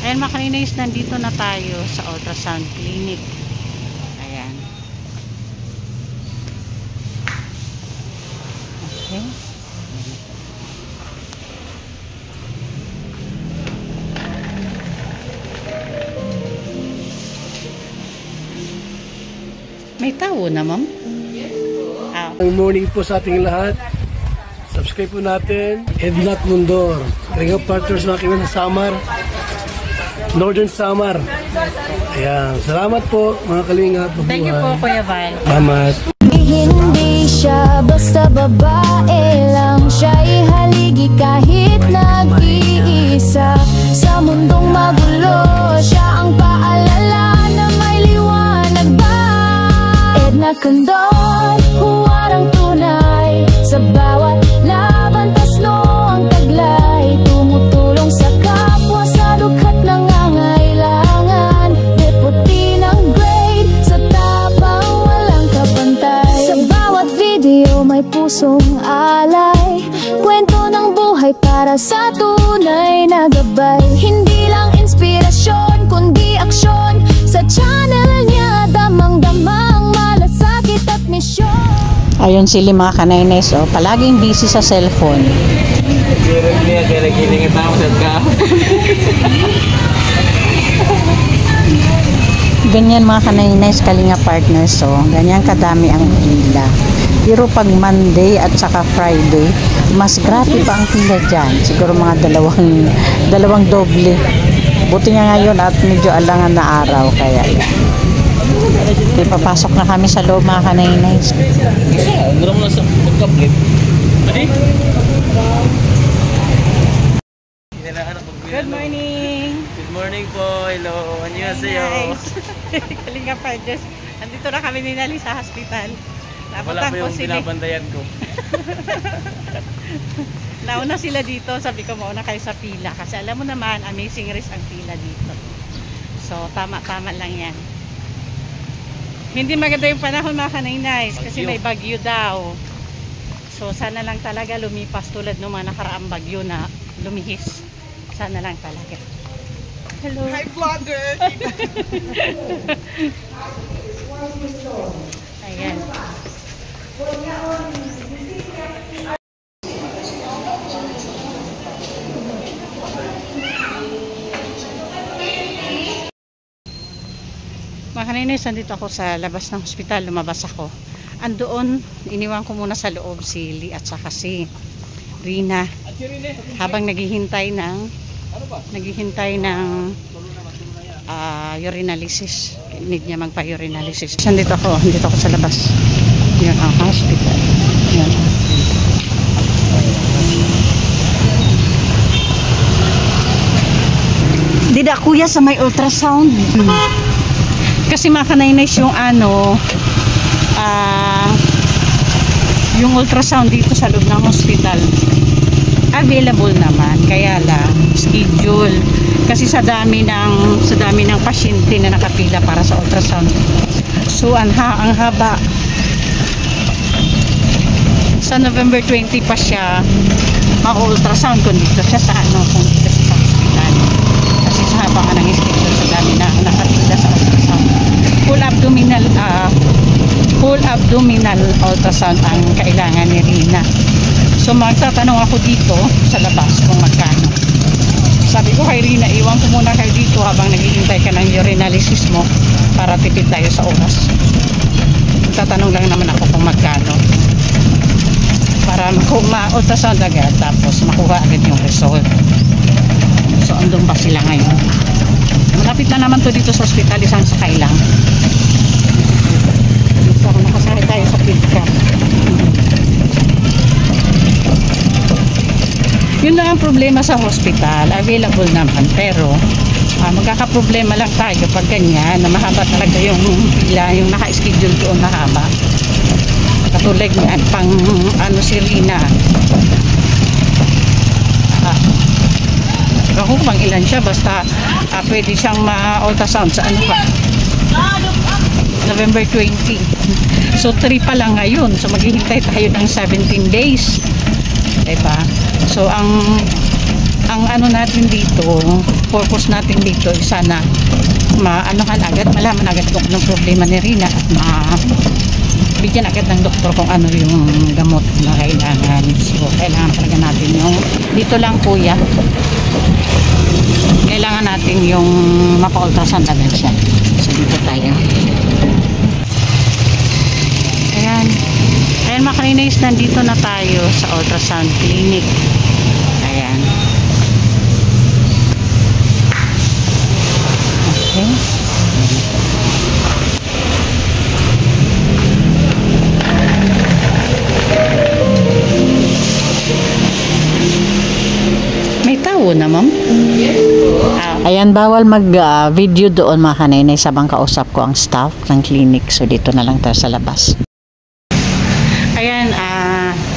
Ayan mga kaninis, nandito na tayo sa ultrasound clinic. Ayan. Okay. May tao na, ma'am? Good morning po sa ating lahat. Subscribe po natin. Ednat Mundor. Kalinga Partners mga kaibigan sa Samar. Northern Samar. Ayan. Salamat po mga kalinga. Thank you po, Kuya Val. Salamat. Hindi siya basta babae lang, siya'y haligi kahit nag-iisa. Sa mundong magulo, siya ang paalala na may liwanag ba. Edna Condon, huwarang tunay. Sa bawat laban, tasno ang taglay. Tumutulong sa kapwa sa dukha't nangangailangan. Deputy ng grade, sa tapang walang kapantay. Sa bawat video may pusong alay. Kwento ng buhay para sa tunay na gabay. Hindi lang inspirasyon, kundi aksyon. Sa channel niya, damang-damang malasakit at misyon. Ayun sila mga kanaynays, oh, palaging busy sa cellphone. Ganyan mga kanaynays, Kalinga Partners, oh, ganyan kadami ang pila. Pero pag Monday at saka Friday, mas grabe pa ang pila dyan. Siguro mga dalawang doble. Buti nga ngayon at medyo alangan na araw, kaya yan. Okay, papasok na kami sa loob mga kanaynays. Good morning! Good morning po. Hello. Annyeonghaseyo. Kalinga Partners. Nandito na kami ninali sa hospital. Wala po yung binabandayan ko. Nauna sila dito. Sabi ko mauna kayo sa pila. Kasi alam mo naman, amazing race ang pila dito. So, tama-tama lang yan. Hindi maganda yung panahon mga kanaynays kasi may bagyo daw. So sana lang talaga lumipas tulad ng mga nakaraang bagyo na lumihis. Sana lang talaga. Hello. Hi vlogger. Ayan. Mga kanaynays, nandito ako sa labas ng hospital, lumabas ako. Andoon, iniwan ko muna sa loob si Lee at saka si Rina habang naghihintay ng urinalysis. Need niya magpa-urinalysis. Nandito ako sa labas. Yan ang hospital. Yan. Dida kuya sa may ultrasound. Kasi mga kanaynays yung ultrasound dito sa loob ng hospital available naman, kaya lang schedule kasi sa dami ng pasyente na nakapila para sa ultrasound. So ang haba. Sa November 20 pa siya ma-ultrasound kung dito siya sa kung dito siya sa hospital. Kasi sa haba ka ng schedule sa dami na nakapila sa ultrasound. Full abdominal ultrasound ang kailangan ni Rina. So magtatanong ako dito sa labas kung magkano. Sabi ko kay Rina, iwan ko muna kayo dito habang naghihintay ka ng urinalysis mo para tipid tayo sa oras. Magtatanong lang naman ako kung magkano para ma-ultrasound agad tapos makuha agad yung result. So andun pa sila ngayon. Malapit na naman to dito sa hospital, isang sakay lang. So nakasakay tayo sa pidka. Yun lang ang problema sa hospital, available naman, pero magkakaproblema lang tayo pag ganyan na mahaba talaga yung pila, yung naka-schedule doon mahaba. Katulad niyan pang si Rina. Ako pang ilan siya, basta pwede siyang ma-ultrasound sa ano pa, November 20. So 3 pa lang ngayon, so maghihintay tayo ng 17 days, diba? So ang ang ano natin dito, purpose natin dito ay sana maanohan agad, malaman agad kung anong problema ni Rina at bigyan agad ng doktor kung ano yung gamot na kailangan. So, kailangan talaga natin yung dito lang kuya. Kailangan natin yung mapa-ultrasound agad siya. So, dito tayo. Ayan. Ayan mga ka-Nainay, nandito na tayo sa ultrasound clinic. Ayan. Okay. May tao na, ma'am? Ayan, bawal mag-video doon mga ka-Nainay sabang kausap ko ang staff ng clinic. So, dito na lang tayo sa labas. Ayan,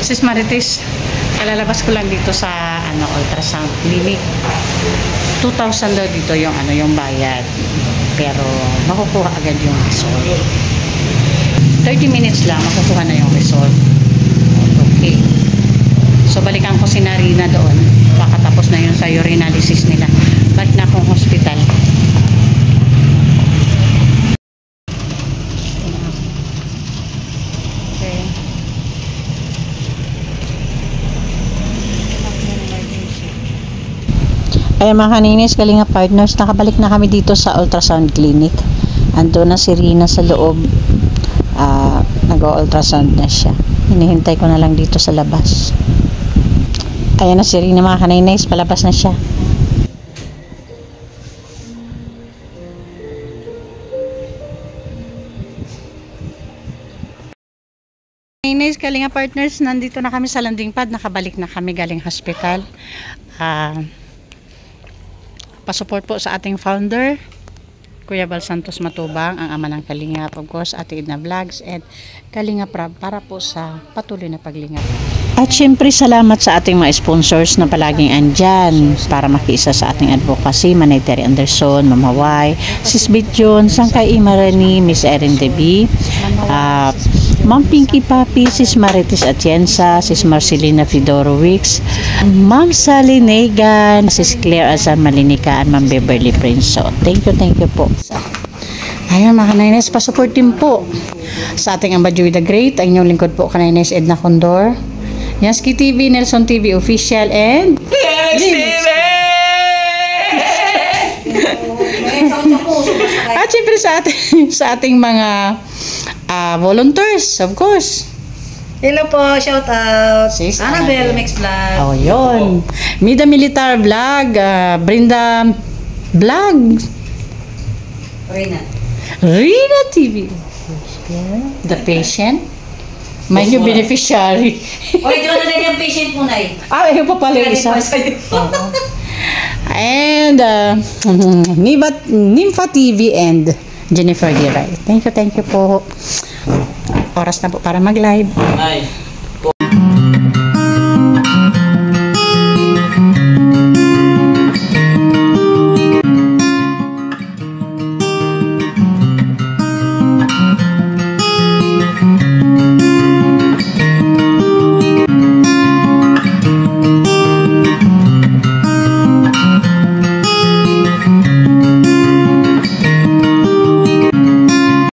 Sis Marites, kalalabas ko lang dito sa ultrasound clinic. 2,000 daw dito yung yung bayad. Pero makukuha agad yung result. 30 minutes lang makukuha na yung result. Okay. So balikan ko si Narina doon. Pakatapos na yun sa urinalysis nila. Balik na akong hospital. Okay. Ayan mga ka-Nainay, Kalinga Partners, nakabalik na kami dito sa ultrasound clinic. Ando na si Rina sa loob. Nag-ultrasound na siya. Hinihintay ko na lang dito sa labas. Ayan na si Rina mga ka-Nainay, palabas na siya. Nainay, Kalinga Partners, nandito na kami sa landing pad. Nakabalik na kami galing hospital. Pasupport po sa ating founder, Kuya Bal Santos Matubang, ang ama ng Kalingap, of course, Ate Edna Vlogs, and Kalinga Prab para po sa patuloy na paglingap. At syempre, salamat sa ating mga sponsors na palaging andyan para makiisa sa ating advocacy. Manay Terry Anderson, Mama Y, Sis Bit Jones, Sangkay Imarani, Miss Erin Debbie, Ma'am Pinky Papi, Sis Marites Atienza, Sis Marcelina Fidorowicz, Ma'am Sally Negan, Sis Claire Azan Malinika, and Ma'am Beverly Prince. So, thank you po. Ayun mga ka-Nainay, pasupport din po sa ating Amba Joy the Great. Ang inyong lingkod po ka-Nainay, Edna Condor, Yaski TV, Nelson TV Official, and at syempre sa ating mga volunteers, of course. Hello po, shout out. Sis Annabelle Mix Vlog. Oh, yun. Mida Militar Vlog, Brinda Vlog, Rina TV, The Patient, my new beneficiary. Oy, doon na lang yung patient mo na eh. Ayun pa pala yung isa. And Nympha TV and Jennifer Giray. Thank you po. Oras na po para mag-live. Bye.